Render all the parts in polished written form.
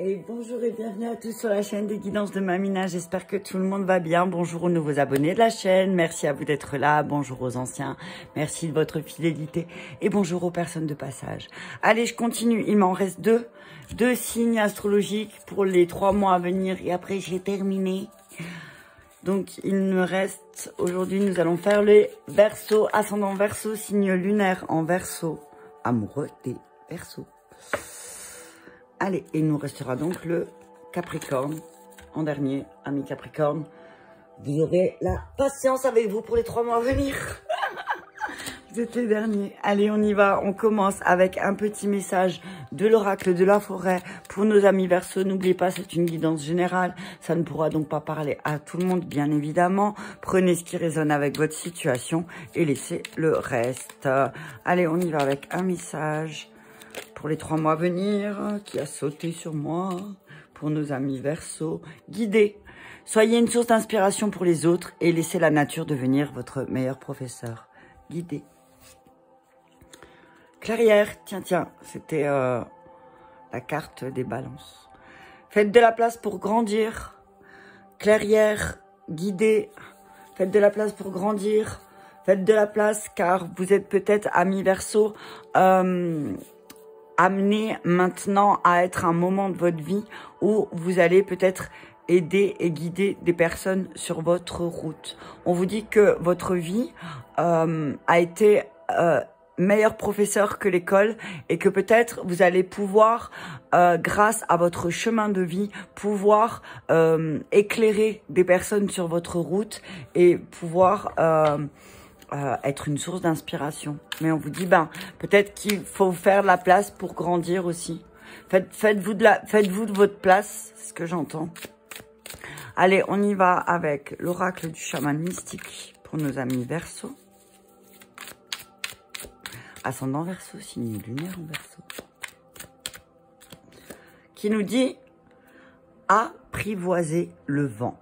Et bonjour et bienvenue à tous sur la chaîne des guidances de Mamina. J'espère que tout le monde va bien. Bonjour aux nouveaux abonnés de la chaîne. Merci à vous d'être là. Bonjour aux anciens. Merci de votre fidélité. Et bonjour aux personnes de passage. Allez, je continue. Il m'en reste deux signes astrologiques pour les 3 mois à venir. Et après, j'ai terminé. Donc, il me reste... Aujourd'hui, nous allons faire les Verseaux, ascendant Verseau, signe lunaire en Verseau. Amoureux des Verseaux. Allez, il nous restera donc le Capricorne en dernier, ami Capricorne. Vous aurez la patience avec vous pour les 3 mois à venir. Vous êtes les derniers. Allez, on y va. On commence avec un petit message de l'oracle de la forêt pour nos amis Verseaux. N'oubliez pas, c'est une guidance générale. Ça ne pourra donc pas parler à tout le monde, bien évidemment. Prenez ce qui résonne avec votre situation et laissez le reste. Allez, on y va avec un message pour les 3 mois à venir, qui a sauté sur moi, pour nos amis Verseaux. Guidez, soyez une source d'inspiration pour les autres et laissez la nature devenir votre meilleur professeur. Guidez. Clairière, tiens, c'était la carte des balances. Faites de la place pour grandir. Clairière, guidez, faites de la place pour grandir. Faites de la place car vous êtes peut-être, amis Verseaux, amené maintenant à être un moment de votre vie où vous allez peut-être aider et guider des personnes sur votre route. On vous dit que votre vie a été meilleur professeur que l'école et que peut-être vous allez pouvoir, grâce à votre chemin de vie, pouvoir éclairer des personnes sur votre route et pouvoir... être une source d'inspiration. Mais on vous dit, peut-être qu'il faut faire de la place pour grandir aussi. Faites-vous de votre place, c'est ce que j'entends. Allez, on y va avec l'oracle du chaman mystique pour nos amis Verseaux. Ascendant Verseau, signe lunaire en Verseau. Qui nous dit, apprivoiser le vent.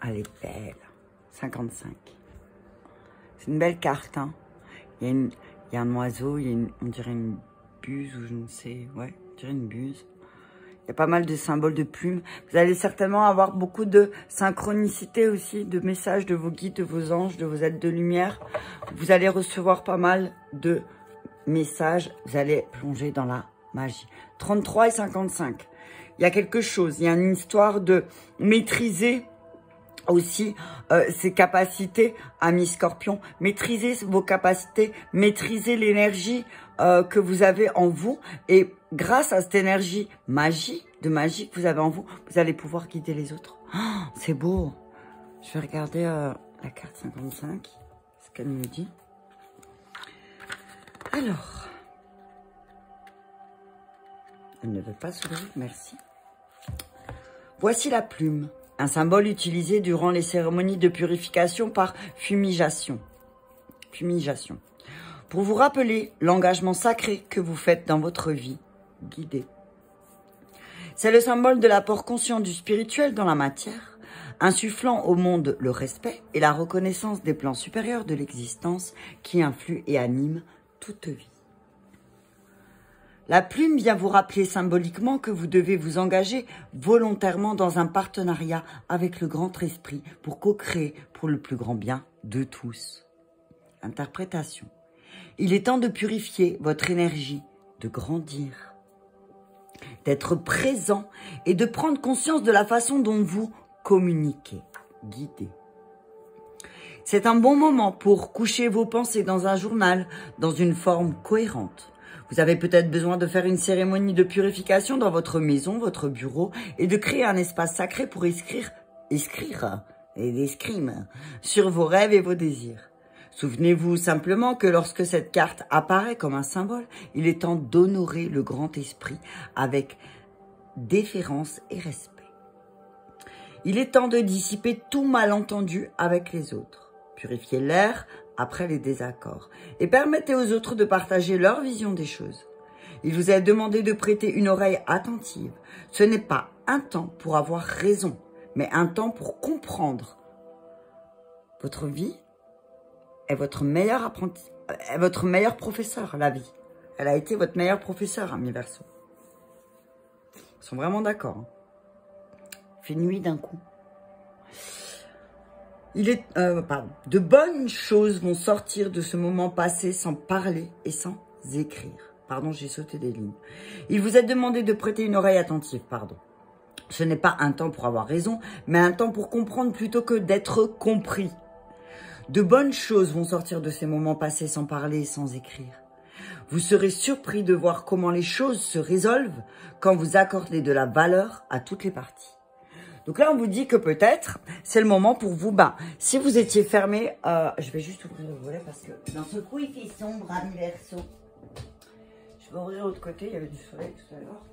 Elle est belle. 55. C'est une belle carte, hein. Il y a un oiseau, on dirait une buse ou je ne sais. Ouais, on dirait une buse. Il y a pas mal de symboles de plumes. Vous allez certainement avoir beaucoup de synchronicité aussi, de messages de vos guides, de vos anges, de vos aides de lumière. Vous allez recevoir pas mal de messages. Vous allez plonger dans la magie. 33 et 55. Il y a quelque chose. Il y a une histoire de maîtriser aussi ses capacités, amis Scorpion. Maîtrisez vos capacités, maîtrisez l'énergie que vous avez en vous. Et grâce à cette énergie de magie que vous avez en vous, vous allez pouvoir guider les autres. Oh, c'est beau. Je vais regarder la carte 55, ce qu'elle me dit. Alors, elle ne veut pas s'ouvrir, merci. Voici la plume. Un symbole utilisé durant les cérémonies de purification par fumigation. Pour vous rappeler l'engagement sacré que vous faites dans votre vie guidée. C'est le symbole de l'apport conscient du spirituel dans la matière, insufflant au monde le respect et la reconnaissance des plans supérieurs de l'existence qui influent et animent toute vie. La plume vient vous rappeler symboliquement que vous devez vous engager volontairement dans un partenariat avec le grand esprit pour co-créer pour le plus grand bien de tous. Interprétation. Il est temps de purifier votre énergie, de grandir, d'être présent et de prendre conscience de la façon dont vous communiquez, guidez. C'est un bon moment pour coucher vos pensées dans un journal, dans une forme cohérente. Vous avez peut-être besoin de faire une cérémonie de purification dans votre maison, votre bureau, et de créer un espace sacré pour écrire sur vos rêves et vos désirs. Souvenez-vous simplement que lorsque cette carte apparaît comme un symbole, il est temps d'honorer le grand esprit avec déférence et respect. Il est temps de dissiper tout malentendu avec les autres. Purifier l'air après les désaccords et permettez aux autres de partager leur vision des choses. Il vous est demandé de prêter une oreille attentive. Ce n'est pas un temps pour avoir raison, mais un temps pour comprendre. Votre vie est votre meilleur professeur, la vie. Elle a été votre meilleur professeur, ami Verseau. Ils sont vraiment d'accord. Hein. Il fait nuit d'un coup. De bonnes choses vont sortir de ce moment passé sans parler et sans écrire. Pardon, j'ai sauté des lignes. Il vous est demandé de prêter une oreille attentive, pardon. Ce n'est pas un temps pour avoir raison, mais un temps pour comprendre plutôt que d'être compris. De bonnes choses vont sortir de ces moments passés sans parler et sans écrire. Vous serez surpris de voir comment les choses se résolvent quand vous accordez de la valeur à toutes les parties. Donc là, on vous dit que peut-être, c'est le moment pour vous, si vous étiez fermé, je vais juste ouvrir le volet parce que dans ce coup, il fait sombre à mi-verso. Je vais ouvrir l'autre côté, il y avait du soleil tout à l'heure.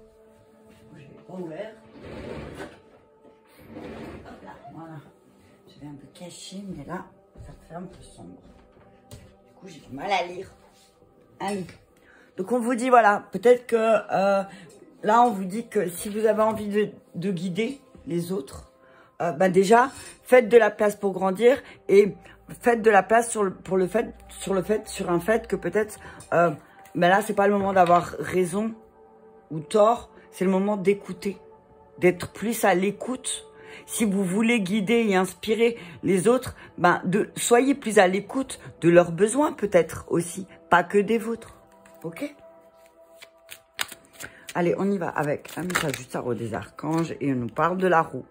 Je l'ai pas ouvert. Hop là, voilà. Je vais un peu cacher, mais là, ça fait un peu sombre. Du coup, j'ai du mal à lire. Allez. Donc, on vous dit, voilà, peut-être que là, on vous dit que si vous avez envie de guider les autres, déjà, faites de la place pour grandir et faites de la place sur un fait que peut-être, là, c'est pas le moment d'avoir raison ou tort, c'est le moment d'écouter, d'être plus à l'écoute. Si vous voulez guider et inspirer les autres, soyez plus à l'écoute de leurs besoins peut-être aussi, pas que des vôtres. Ok? Allez, on y va avec un message du tarot des archanges et on nous parle de la roue.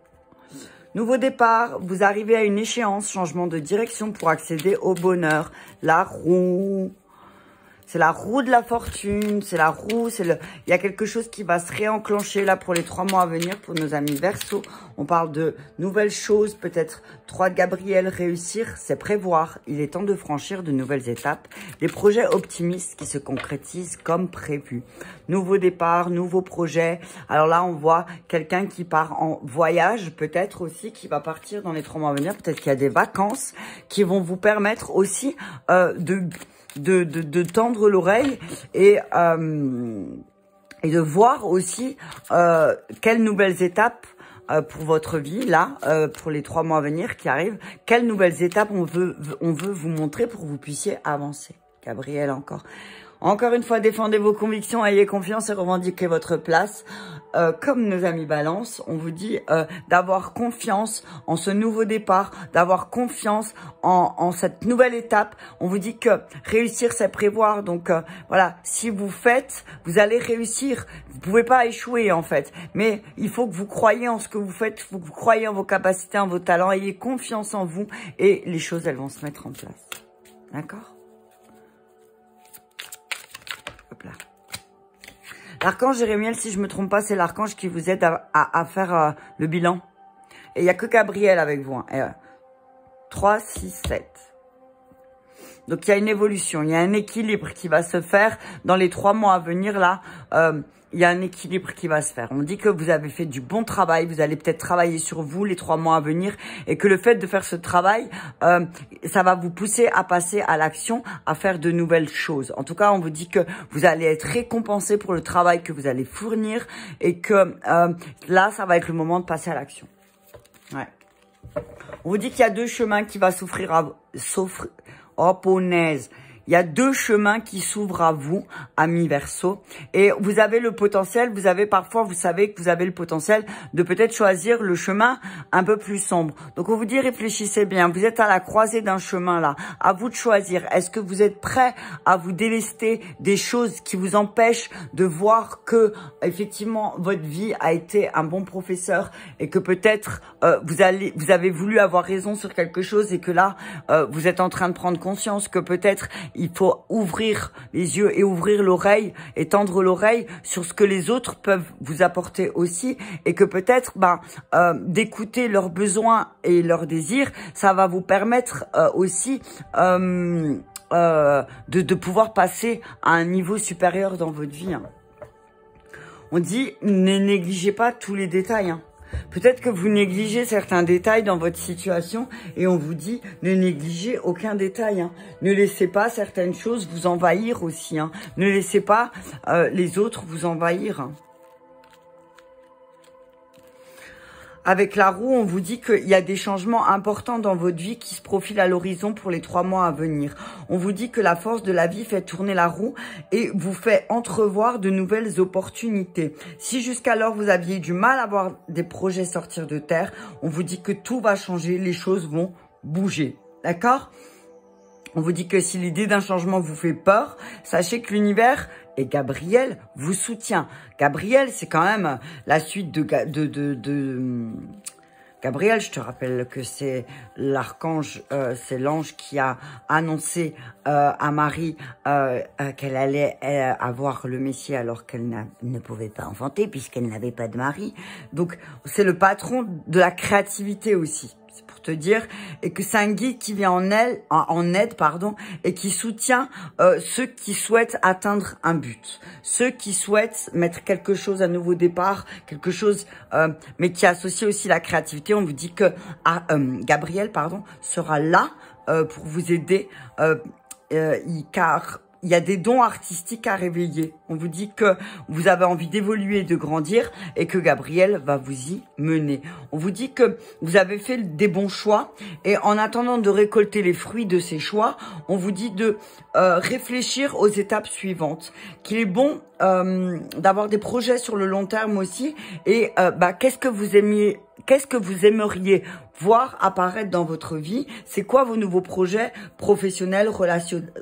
Nouveau départ, vous arrivez à une échéance, changement de direction pour accéder au bonheur. La roue. C'est la roue de la fortune, c'est la roue, il y a quelque chose qui va se réenclencher là pour les 3 mois à venir pour nos amis Verseau. On parle de nouvelles choses, peut-être 3 de Gabriel, réussir, c'est prévoir. Il est temps de franchir de nouvelles étapes. Des projets optimistes qui se concrétisent comme prévu. Nouveau départ, nouveau projet. Alors là, on voit quelqu'un qui part en voyage, peut-être aussi, qui va partir dans les 3 mois à venir. Peut-être qu'il y a des vacances qui vont vous permettre aussi de tendre l'oreille et de voir aussi quelles nouvelles étapes pour votre vie, là, pour les 3 mois à venir qui arrivent, quelles nouvelles étapes on veut vous montrer pour que vous puissiez avancer. Gabriel encore. Encore une fois, défendez vos convictions, ayez confiance et revendiquez votre place. Comme nos amis Balance, on vous dit d'avoir confiance en ce nouveau départ, d'avoir confiance en cette nouvelle étape. On vous dit que réussir, c'est prévoir. Donc voilà, si vous faites, vous allez réussir. Vous pouvez pas échouer en fait. Mais il faut que vous croyiez en ce que vous faites, il faut que vous croyiez en vos capacités, en vos talents. Ayez confiance en vous et les choses, elles vont se mettre en place. D'accord ? L'archange Jérémiel, si je me trompe pas, c'est l'archange qui vous aide à faire le bilan. Et il n'y a que Gabriel avec vous. Hein. 3, 6, 7. Donc, il y a une évolution, il y a un équilibre qui va se faire dans les 3 mois à venir. Là, il y a un équilibre qui va se faire. On dit que vous avez fait du bon travail. Vous allez peut-être travailler sur vous les 3 mois à venir. Et que le fait de faire ce travail, ça va vous pousser à passer à l'action, à faire de nouvelles choses. En tout cas, on vous dit que vous allez être récompensé pour le travail que vous allez fournir. Et que là, ça va être le moment de passer à l'action. Ouais. On vous dit qu'il y a 2 chemins qui vont s'offrir Oh, punaise. Il y a 2 chemins qui s'ouvrent à vous, amis Verseau. Et vous avez le potentiel, vous savez que vous avez le potentiel de peut-être choisir le chemin un peu plus sombre. Donc, on vous dit, réfléchissez bien. Vous êtes à la croisée d'un chemin là. À vous de choisir. Est-ce que vous êtes prêt à vous délester des choses qui vous empêchent de voir que, effectivement, votre vie a été un bon professeur et que peut-être vous avez voulu avoir raison sur quelque chose et que là, vous êtes en train de prendre conscience que peut-être il faut ouvrir les yeux et ouvrir l'oreille et tendre l'oreille sur ce que les autres peuvent vous apporter aussi et que peut-être d'écouter leurs besoins et leurs désirs, ça va vous permettre aussi de pouvoir passer à un niveau supérieur dans votre vie. Hein. On dit, ne négligez pas tous les détails. Hein. Peut-être que vous négligez certains détails dans votre situation et on vous dit ne négligez aucun détail. Hein. Ne laissez pas certaines choses vous envahir aussi. Hein. Ne laissez pas les autres vous envahir. Hein. Avec la roue, on vous dit qu'il y a des changements importants dans votre vie qui se profilent à l'horizon pour les 3 mois à venir. On vous dit que la force de la vie fait tourner la roue et vous fait entrevoir de nouvelles opportunités. Si jusqu'alors vous aviez du mal à voir des projets sortir de terre, on vous dit que tout va changer, les choses vont bouger. D'accord ? On vous dit que si l'idée d'un changement vous fait peur, sachez que l'univers et Gabriel vous soutient. Gabriel, c'est quand même la suite de Gabriel. Je te rappelle que c'est l'archange, c'est l'ange qui a annoncé à Marie qu'elle allait avoir le Messie alors qu'elle ne pouvait pas enfanter puisqu'elle n'avait pas de mari. Donc, c'est le patron de la créativité aussi. C'est pour te dire, et que c'est un guide qui vient en aide, et qui soutient ceux qui souhaitent atteindre un but, ceux qui souhaitent mettre quelque chose à nouveau départ, quelque chose, mais qui associe aussi la créativité. On vous dit que Gabriel, sera là pour vous aider, car il y a des dons artistiques à réveiller. On vous dit que vous avez envie d'évoluer, de grandir et que Gabriel va vous y mener. On vous dit que vous avez fait des bons choix et en attendant de récolter les fruits de ces choix, on vous dit de réfléchir aux étapes suivantes. Qu'il est bon d'avoir des projets sur le long terme aussi et qu'est-ce que vous aimeriez voir apparaître dans votre vie? C'est quoi vos nouveaux projets professionnels, relationnels?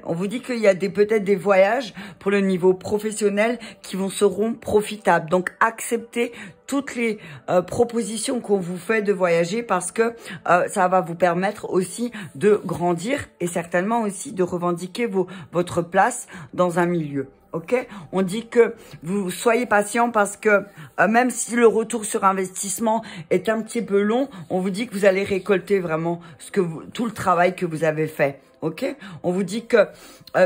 On vous dit qu'il y a peut-être des voyages pour le niveau professionnel qui seront profitables. Donc, acceptez toutes les propositions qu'on vous fait de voyager parce que ça va vous permettre aussi de grandir et certainement aussi de revendiquer votre place dans un milieu. Ok, on dit que vous soyez patient parce que même si le retour sur investissement est un petit peu long, on vous dit que vous allez récolter vraiment tout le travail que vous avez fait. Ok, on vous dit que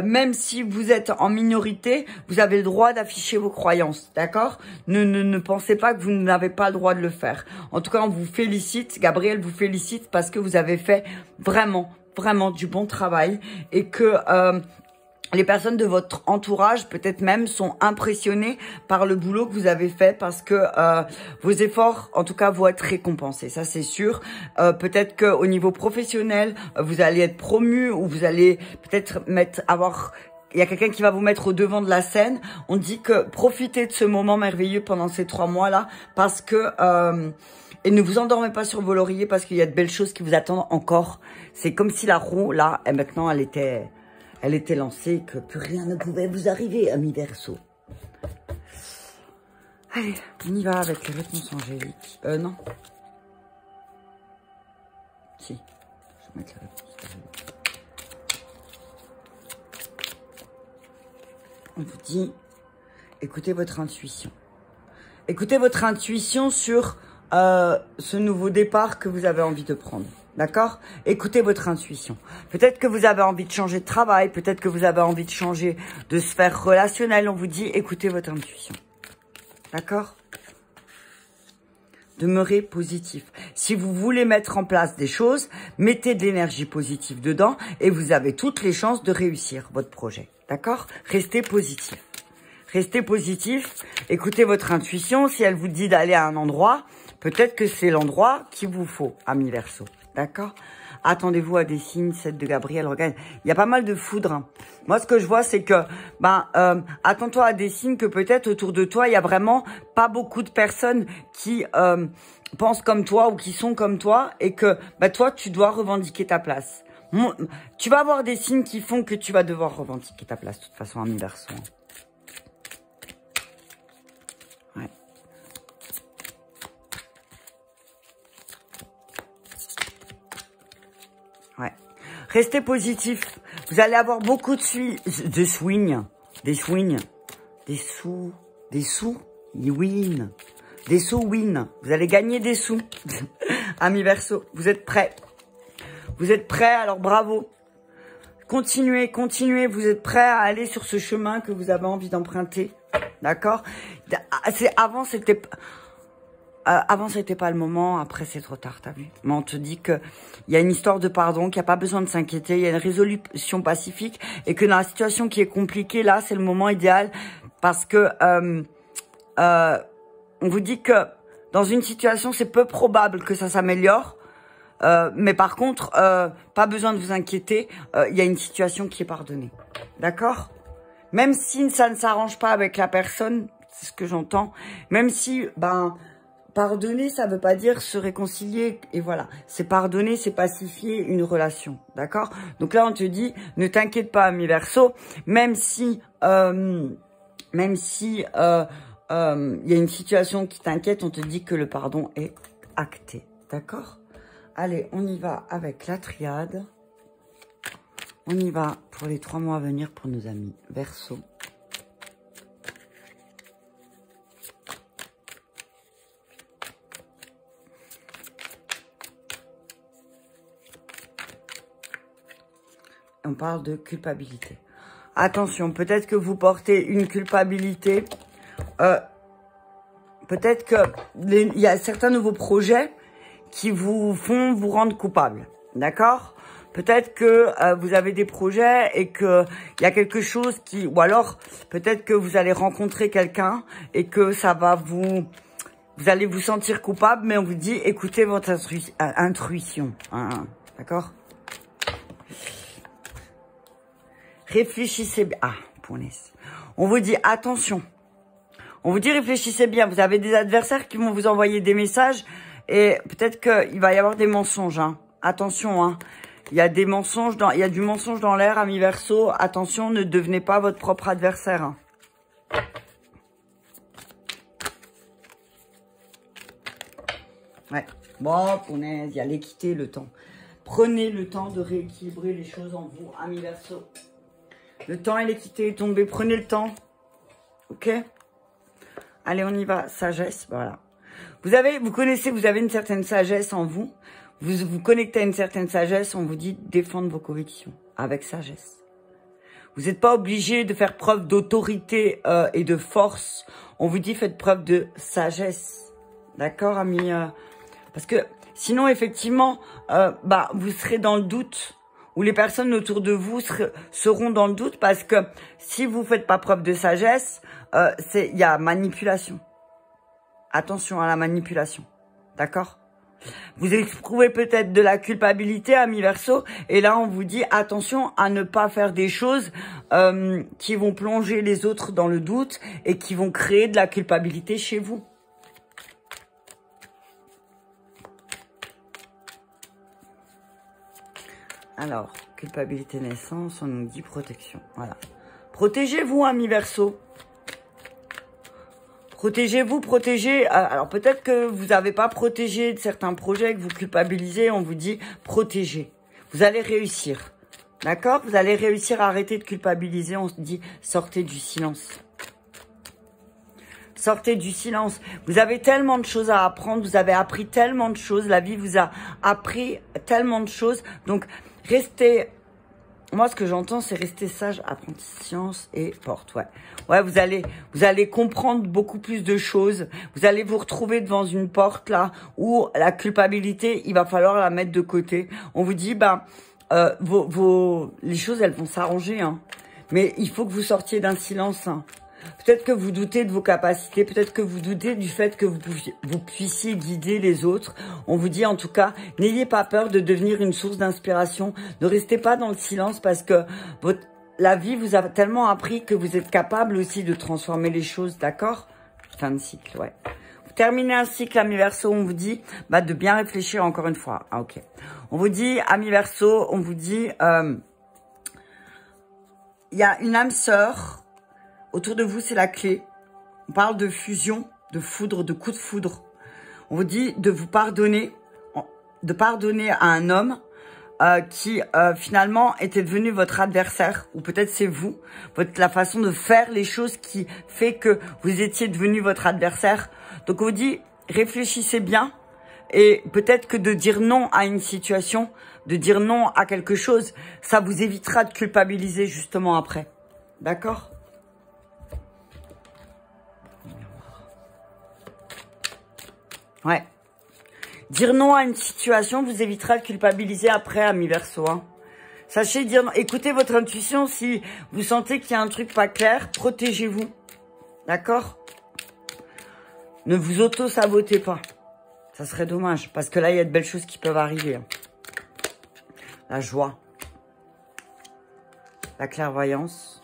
même si vous êtes en minorité, vous avez le droit d'afficher vos croyances, d'accord ? Ne pensez pas que vous n'avez pas le droit de le faire. En tout cas, on vous félicite, Gabriel vous félicite parce que vous avez fait vraiment du bon travail et que les personnes de votre entourage, peut-être même, sont impressionnées par le boulot que vous avez fait parce que vos efforts, en tout cas, vont être récompensés. Ça, c'est sûr. Peut-être qu'au niveau professionnel, vous allez être promu ou vous allez peut-être il y a quelqu'un qui va vous mettre au devant de la scène. On dit que profitez de ce moment merveilleux pendant ces 3 mois-là parce que... et ne vous endormez pas sur vos lauriers parce qu'il y a de belles choses qui vous attendent encore. C'est comme si la roue, là, et maintenant, elle était lancée, que plus rien ne pouvait vous arriver, amis Verseau. Allez, on y va avec les réponses angéliques. Non. Si. Je vais mettre les réponses angéliques. On vous dit, écoutez votre intuition. Écoutez votre intuition sur ce nouveau départ que vous avez envie de prendre. D'accord? Écoutez votre intuition. Peut-être que vous avez envie de changer de travail, peut-être que vous avez envie de changer de sphère relationnelle. On vous dit, écoutez votre intuition. D'accord? Demeurez positif. Si vous voulez mettre en place des choses, mettez de l'énergie positive dedans et vous avez toutes les chances de réussir votre projet. D'accord? Restez positif. Restez positif. Écoutez votre intuition. Si elle vous dit d'aller à un endroit, peut-être que c'est l'endroit qu'il vous faut, amis Verseau. D'accord? Attendez-vous à des signes, 7 de Gabriel. Regarde, il y a pas mal de foudre. Hein. Moi, ce que je vois, c'est que, attends-toi à des signes que peut-être autour de toi, il y a vraiment pas beaucoup de personnes qui pensent comme toi ou qui sont comme toi et que, toi, tu dois revendiquer ta place. Tu vas avoir des signes qui font que tu vas devoir revendiquer ta place, de toute façon, ami Verseau. Ouais. Ouais. Restez positif. Vous allez avoir beaucoup de swing. Des swings. Des sous. Win. Des sous win. Vous allez gagner des sous. Amis Verseau, vous êtes prêts. Vous êtes prêts, alors bravo. Continuez. Vous êtes prêts à aller sur ce chemin que vous avez envie d'emprunter. D'accord? Avant, c'était pas le moment, après c'est trop tard, t'as vu? Mais on te dit que il y a une histoire de pardon, qu'il n'y a pas besoin de s'inquiéter, il y a une résolution pacifique et que dans la situation qui est compliquée, là, c'est le moment idéal parce que on vous dit que dans une situation, c'est peu probable que ça s'améliore. Mais par contre, pas besoin de vous inquiéter. Il y a une situation qui est pardonnée. D'accord? Même si ça ne s'arrange pas avec la personne, c'est ce que j'entends. Même si, pardonner, ça veut pas dire se réconcilier. Et voilà, c'est pardonner, c'est pacifier une relation. D'accord? Donc là, on te dit, ne t'inquiète pas, ami Verseau. Même si il y a une situation qui t'inquiète, on te dit que le pardon est acté. D'accord? Allez, on y va avec la triade. On y va pour les 3 mois à venir pour nos amis Verseau. On parle de culpabilité. Attention, peut-être que vous portez une culpabilité. Peut-être qu'il y a certains nouveaux projets qui vous font vous rendre coupable. D'accord? Peut-être que vous avez des projets et que il y a quelque chose qui... Ou alors, peut-être que vous allez rencontrer quelqu'un et que ça va vous... Vous allez vous sentir coupable, mais on vous dit, écoutez votre intuition. Hein, d'accord? Réfléchissez bien. Ah, punaise. On vous dit, attention. On vous dit, réfléchissez bien. Vous avez des adversaires qui vont vous envoyer des messages et peut-être qu'il va y avoir des mensonges. Hein. Attention, hein. Il y a des mensonges il y a du mensonge dans l'air, ami Verseau. Attention, ne devenez pas votre propre adversaire. Hein. Ouais. Bon, punaise, il y a l'équité, le temps. Prenez le temps de rééquilibrer les choses en vous, ami Verseau. Le temps et l'équité est tombé. Prenez le temps. Ok? Allez, on y va. Sagesse, voilà. Vous connaissez, vous avez une certaine sagesse en vous. Vous vous connectez à une certaine sagesse. On vous dit défendre vos convictions avec sagesse. Vous n'êtes pas obligé de faire preuve d'autorité et de force. On vous dit faites preuve de sagesse. D'accord, amis? Parce que sinon, effectivement, vous serez dans le doute. Ou les personnes autour de vous seront dans le doute parce que si vous faites pas preuve de sagesse, il y a manipulation. Attention à la manipulation. D'accord? Vous éprouvez peut-être de la culpabilité, ami Verseau, et là on vous dit attention à ne pas faire des choses qui vont plonger les autres dans le doute et qui vont créer de la culpabilité chez vous. Alors, culpabilité naissance, on nous dit protection. Voilà. Protégez-vous, ami Verseau. Protégez-vous, protégez. Alors, peut-être que vous n'avez pas protégé de certains projets, que vous culpabilisez. On vous dit protégez. Vous allez réussir. D'accord? Vous allez réussir à arrêter de culpabiliser. On se dit sortez du silence. Sortez du silence. Vous avez tellement de choses à apprendre. Vous avez appris tellement de choses. La vie vous a appris tellement de choses. Donc, restez... Moi, ce que j'entends, c'est rester sage, apprendre science et porte. Ouais, ouais, vous allez comprendre beaucoup plus de choses. Vous allez vous retrouver devant une porte, là, où la culpabilité, il va falloir la mettre de côté. On vous dit, les choses, elles vont s'arranger, hein. Mais il faut que vous sortiez d'un silence, hein. Peut-être que vous doutez de vos capacités, peut-être que vous doutez du fait que vous puissiez guider les autres. On vous dit en tout cas, n'ayez pas peur de devenir une source d'inspiration. Ne restez pas dans le silence parce que la vie vous a tellement appris que vous êtes capable aussi de transformer les choses, d'accord? Fin de cycle, ouais. Vous terminez un cycle, ami Verseau, on vous dit de bien réfléchir encore une fois. Ah, ok. On vous dit, ami Verseau, on vous dit, il y a une âme sœur. Autour de vous, c'est la clé. On parle de fusion, de foudre, de coup de foudre. On vous dit de vous pardonner, de pardonner à un homme qui finalement était devenu votre adversaire. Ou peut-être c'est vous, la façon de faire les choses qui fait que vous étiez devenu votre adversaire. Donc on vous dit, réfléchissez bien. Et peut-être que de dire non à une situation, de dire non à quelque chose, ça vous évitera de culpabiliser justement après. D'accord ? Ouais. Dire non à une situation vous évitera de culpabiliser après, ami Verseau. Hein. Sachez dire non. Écoutez votre intuition. Si vous sentez qu'il y a un truc pas clair, protégez-vous. D'accord? Ne vous auto-sabotez pas. Ça serait dommage. Parce que là, il y a de belles choses qui peuvent arriver. Hein. La joie. La clairvoyance.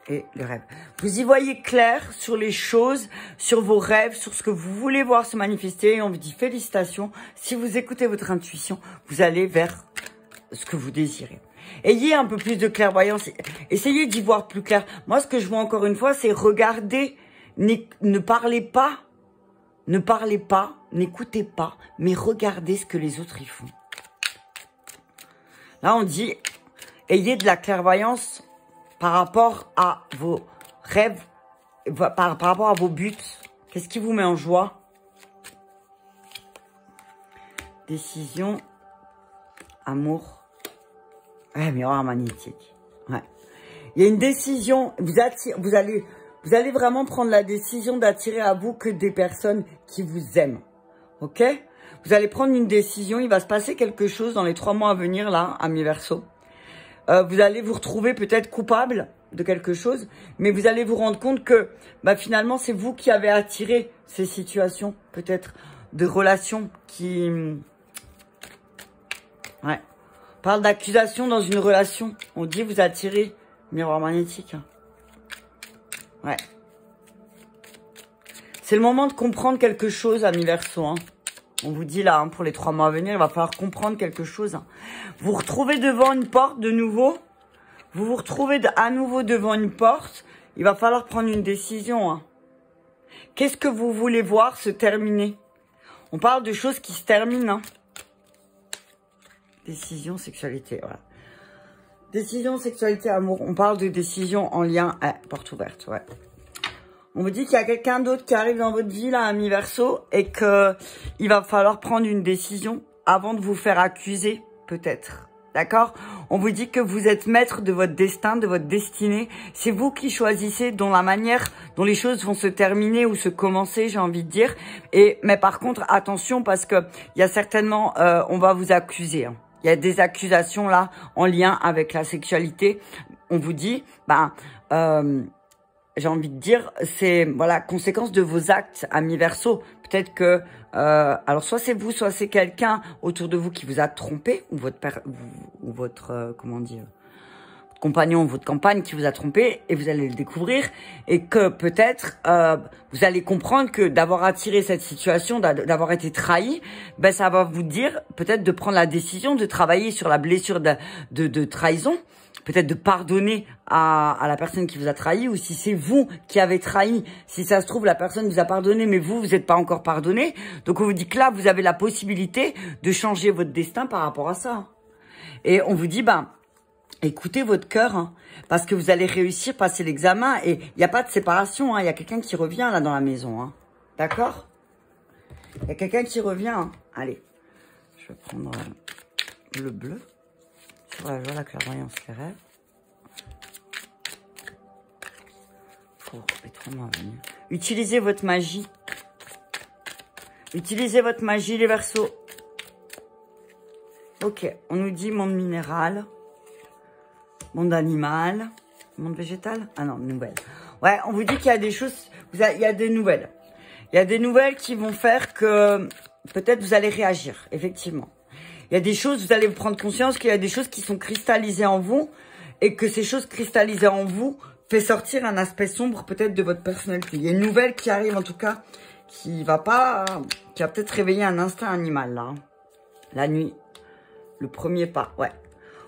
Et le rêve. Vous y voyez clair sur les choses, sur vos rêves, sur ce que vous voulez voir se manifester. Et on vous dit félicitations. Si vous écoutez votre intuition, vous allez vers ce que vous désirez. Ayez un peu plus de clairvoyance. Essayez d'y voir plus clair. Moi, ce que je vois encore une fois, c'est regarder. Ne parlez pas. Ne parlez pas. N'écoutez pas. Mais regardez ce que les autres y font. Là, on dit, ayez de la clairvoyance par rapport à vos rêves, par rapport à vos buts. Qu'est-ce qui vous met en joie? Décision, amour, ouais, miroir magnétique. Ouais. Il y a une décision, vous allez vraiment prendre la décision d'attirer à vous que des personnes qui vous aiment. Ok? Vous allez prendre une décision, il va se passer quelque chose dans les 3 mois à venir, là, à mi-verso. Vous allez vous retrouver peut-être coupable de quelque chose, mais vous allez vous rendre compte que bah, finalement, c'est vous qui avez attiré ces situations, peut-être de relations qui... Ouais. On parle d'accusation dans une relation. On dit vous attirez miroir magnétique. Ouais. C'est le moment de comprendre quelque chose, amis Verseau. Hein. On vous dit là, hein, pour les 3 mois à venir, il va falloir comprendre quelque chose. Hein. Vous vous retrouvez devant une porte de nouveau. Vous vous retrouvez à nouveau devant une porte. Il va falloir prendre une décision. Hein. Qu'est-ce que vous voulez voir se terminer? On parle de choses qui se terminent. Hein. Décision, sexualité, voilà. Décision, sexualité, amour. On parle de décision en lien à porte ouverte, ouais. On vous dit qu'il y a quelqu'un d'autre qui arrive dans votre vie, là, ami Verseau, et que il va falloir prendre une décision avant de vous faire accuser, peut-être. D'accord? On vous dit que vous êtes maître de votre destin, de votre destinée. C'est vous qui choisissez dont la manière dont les choses vont se terminer ou se commencer, j'ai envie de dire. Mais par contre, attention, parce que il y a certainement, on va vous accuser. Hein. Il y a des accusations là en lien avec la sexualité. On vous dit, j'ai envie de dire, c'est voilà conséquence de vos actes, amis Verseau. Peut-être que, alors soit c'est vous, soit c'est quelqu'un autour de vous qui vous a trompé, ou votre comment dire, votre compagnon ou votre compagne qui vous a trompé, et vous allez le découvrir, et que peut-être vous allez comprendre que d'avoir attiré cette situation, d'avoir été trahi, ben ça va vous dire peut-être de prendre la décision de travailler sur la blessure de trahison. Peut-être de pardonner à la personne qui vous a trahi, ou si c'est vous qui avez trahi, si ça se trouve, la personne vous a pardonné, mais vous n'êtes pas encore pardonné. Donc, on vous dit que là, vous avez la possibilité de changer votre destin par rapport à ça. Et on vous dit, écoutez votre cœur, hein, parce que vous allez réussir, passer l'examen, et il n'y a pas de séparation, hein, il y a quelqu'un qui revient là dans la maison. Hein. D'accord? Il y a quelqu'un qui revient. Hein. Allez, je vais prendre le bleu. Sur la joie, la clairvoyance, les rêves. Pour les 3 mois à venir. Utilisez votre magie. Utilisez votre magie, les Verseaux. Ok, on nous dit monde minéral, monde animal, monde végétal. Ah non, nouvelle. Ouais, on vous dit qu'il y a des choses, il y a des nouvelles. Il y a des nouvelles qui vont faire que peut-être vous allez réagir, effectivement. Il y a des choses, vous allez prendre conscience qu'il y a des choses qui sont cristallisées en vous et que ces choses cristallisées en vous fait sortir un aspect sombre peut-être de votre personnalité. Il y a une nouvelle qui arrive en tout cas qui va peut-être réveiller un instinct animal là. Hein. La nuit, le premier pas, ouais.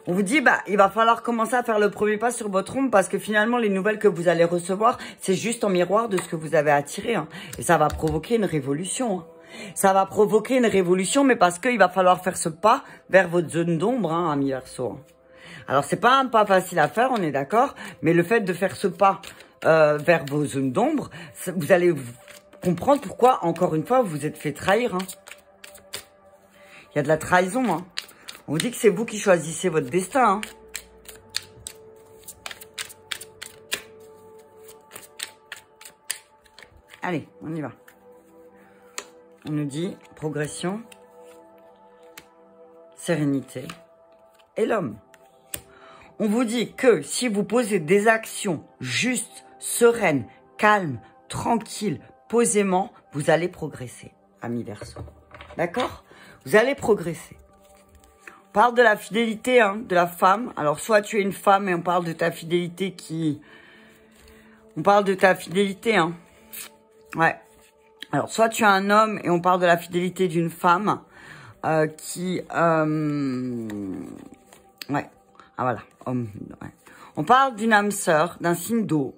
On vous dit, il va falloir commencer à faire le premier pas sur votre ombre parce que finalement, les nouvelles que vous allez recevoir, c'est juste en miroir de ce que vous avez attiré. Hein. Et ça va provoquer une révolution. Hein. Ça va provoquer une révolution, mais parce qu'il va falloir faire ce pas vers votre zone d'ombre, hein, ami Verseau. Alors, c'est pas un pas facile à faire, on est d'accord, mais le fait de faire ce pas vers vos zones d'ombre, vous allez comprendre pourquoi, encore une fois, vous vous êtes fait trahir. Hein. Il y a de la trahison. Hein. On vous dit que c'est vous qui choisissez votre destin. Hein. Allez, on y va. On nous dit progression, sérénité et l'homme. On vous dit que si vous posez des actions justes, sereines, calmes, tranquilles, posément, vous allez progresser, amis Verseau. D'accord? Vous allez progresser. On parle de la fidélité, hein, de la femme. Alors, soit tu es une femme et on parle de ta fidélité qui... On parle de ta fidélité, hein. Ouais. Alors, soit tu es un homme et on parle de la fidélité d'une femme qui... Ouais. Ah, voilà. Homme, ouais. On parle d'une âme sœur, d'un signe d'eau.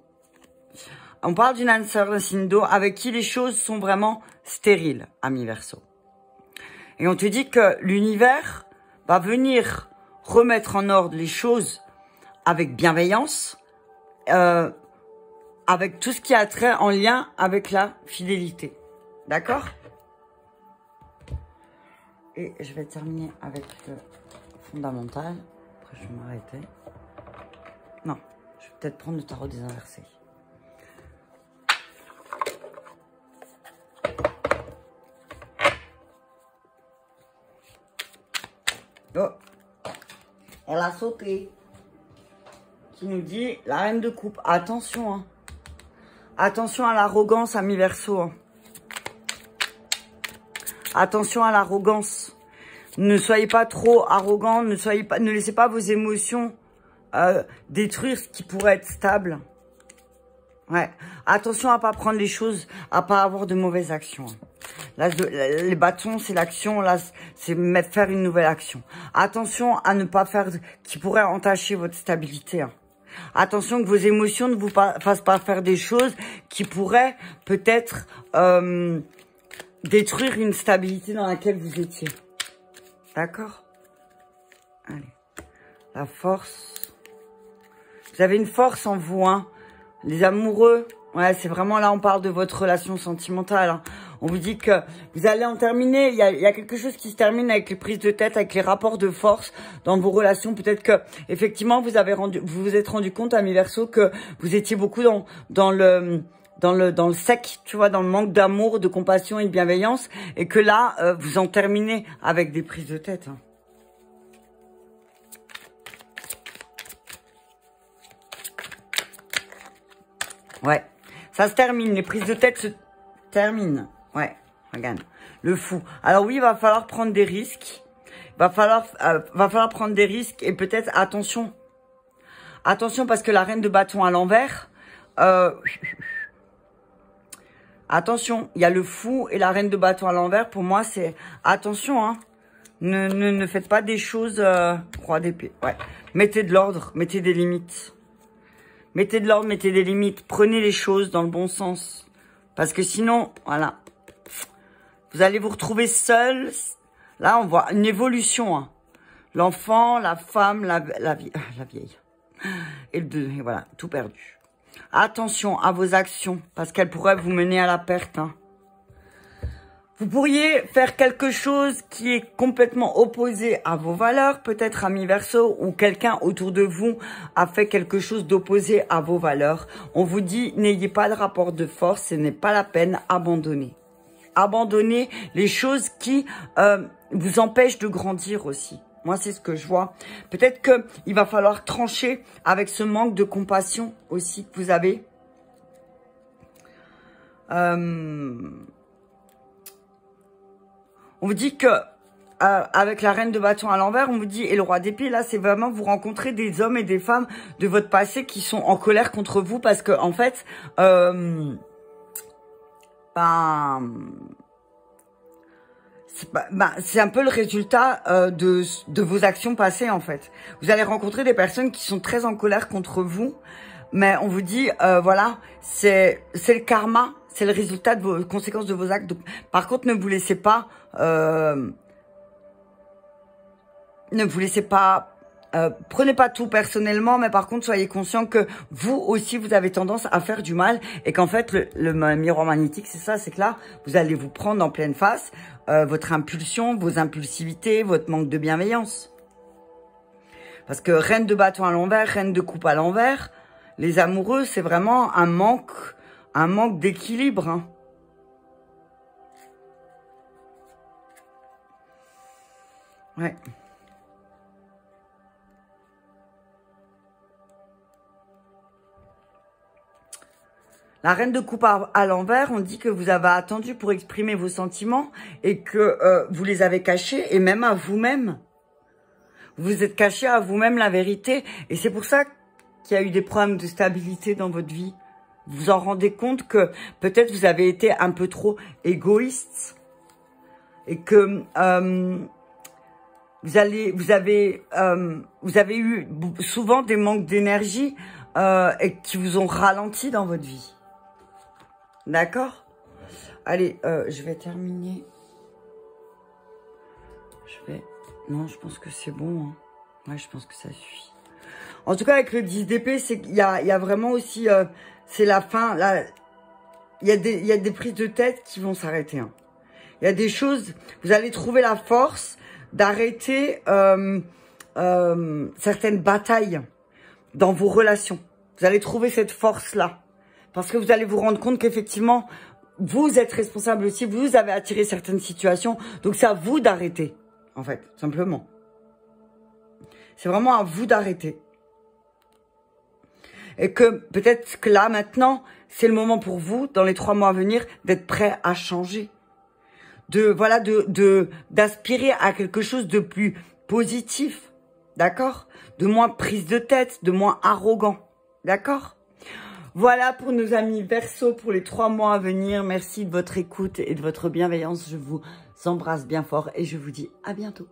On parle d'une âme sœur, d'un signe d'eau avec qui les choses sont vraiment stériles, ami Verseau. Et on te dit que l'univers va venir remettre en ordre les choses avec bienveillance, avec tout ce qui a trait en lien avec la fidélité. D'accord? Et je vais terminer avec le fondamental. Après, je vais m'arrêter. Non, je vais peut-être prendre le tarot des inversés. Oh, elle a sauté. Qui nous dit la reine de coupe. Attention, hein. Attention à l'arrogance, ami Verseau. Hein. Attention à l'arrogance. Ne soyez pas trop arrogant. Ne laissez pas vos émotions détruire ce qui pourrait être stable. Ouais. Attention à pas prendre les choses, à pas avoir de mauvaises actions. Là, les bâtons, c'est l'action. Là, c'est faire une nouvelle action. Attention à ne pas faire qui pourrait entacher votre stabilité. Hein. Attention que vos émotions ne vous fassent pas faire des choses qui pourraient peut-être détruire une stabilité dans laquelle vous étiez. D'accord? Allez. La force. Vous avez une force en vous, hein. Les amoureux, ouais, c'est vraiment là, on parle de votre relation sentimentale. Hein. On vous dit que vous allez en terminer. Il y a quelque chose qui se termine avec les prises de tête, avec les rapports de force dans vos relations. Peut-être que effectivement vous vous êtes rendu compte, ami Verseau, que vous étiez beaucoup dans le sec, tu vois, dans le manque d'amour, de compassion et de bienveillance, et que là vous en terminez avec des prises de tête. Hein. Ouais, ça se termine. Les prises de tête se terminent. Ouais, regarde. Le fou. Alors oui, il va falloir prendre des risques. Va falloir prendre des risques et peut-être attention. Attention parce que la reine de bâton à l'envers. Attention, il y a le fou et la reine de bâton à l'envers. Pour moi, c'est attention. Hein. Ne faites pas des choses roi d'épée. Ouais. Mettez de l'ordre, mettez des limites. Mettez de l'ordre, mettez des limites. Prenez les choses dans le bon sens. Parce que sinon, voilà. Vous allez vous retrouver seul. Là, on voit une évolution. Hein. L'enfant, la femme, la vieille. Et voilà, tout perdu. Attention à vos actions. Parce qu'elles pourraient vous mener à la perte. Hein. Vous pourriez faire quelque chose qui est complètement opposé à vos valeurs, peut-être ami Verseau, ou quelqu'un autour de vous a fait quelque chose d'opposé à vos valeurs. On vous dit, n'ayez pas de rapport de force, ce n'est pas la peine, abandonnez. Abandonnez les choses qui vous empêchent de grandir aussi. Moi, c'est ce que je vois. Peut-être qu'il va falloir trancher avec ce manque de compassion aussi que vous avez. On vous dit que avec la reine de bâton à l'envers, on vous dit, et le roi d'épée, là, c'est vraiment vous rencontrez des hommes et des femmes de votre passé qui sont en colère contre vous parce que, en fait, c'est un peu le résultat de vos actions passées, en fait. Vous allez rencontrer des personnes qui sont très en colère contre vous, mais on vous dit, voilà, c'est le karma. C'est le résultat de vos conséquences de vos actes. Par contre, ne vous laissez pas, prenez pas tout personnellement, mais par contre, soyez conscient que vous aussi, vous avez tendance à faire du mal et qu'en fait, le miroir magnétique, c'est ça, c'est que là, vous allez vous prendre en pleine face votre impulsion, vos impulsivités, votre manque de bienveillance. Parce que reine de bâton à l'envers, reine de coupe à l'envers, les amoureux, c'est vraiment un manque d'équilibre. Hein. Ouais. La reine de coupe à l'envers, on dit que vous avez attendu pour exprimer vos sentiments et que vous les avez cachés, et même à vous-même. Vous êtes caché à vous-même la vérité. Et c'est pour ça qu'il y a eu des problèmes de stabilité dans votre vie. Vous vous en rendez compte que peut-être vous avez été un peu trop égoïste. Et que vous avez eu souvent des manques d'énergie et qui vous ont ralenti dans votre vie. D'accord? Allez, je vais terminer. Non, je pense que c'est bon. Hein. Ouais, je pense que ça suffit. En tout cas, avec le 10 d'épée, c'est qu'il y a vraiment aussi... c'est la fin. Là, il y a des prises de tête qui vont s'arrêter. Hein. Il y a des choses... Vous allez trouver la force d'arrêter certaines batailles dans vos relations. Vous allez trouver cette force-là. Parce que vous allez vous rendre compte qu'effectivement, vous êtes responsable aussi. Vous avez attiré certaines situations. Donc, c'est à vous d'arrêter. En fait, simplement. C'est vraiment à vous d'arrêter. Et que peut-être que là, maintenant, c'est le moment pour vous, dans les 3 mois à venir, d'être prêt à changer. D'aspirer à quelque chose de plus positif. D'accord? De moins prise de tête, de moins arrogant. D'accord? Voilà pour nos amis Verseau pour les 3 mois à venir. Merci de votre écoute et de votre bienveillance. Je vous embrasse bien fort et je vous dis à bientôt.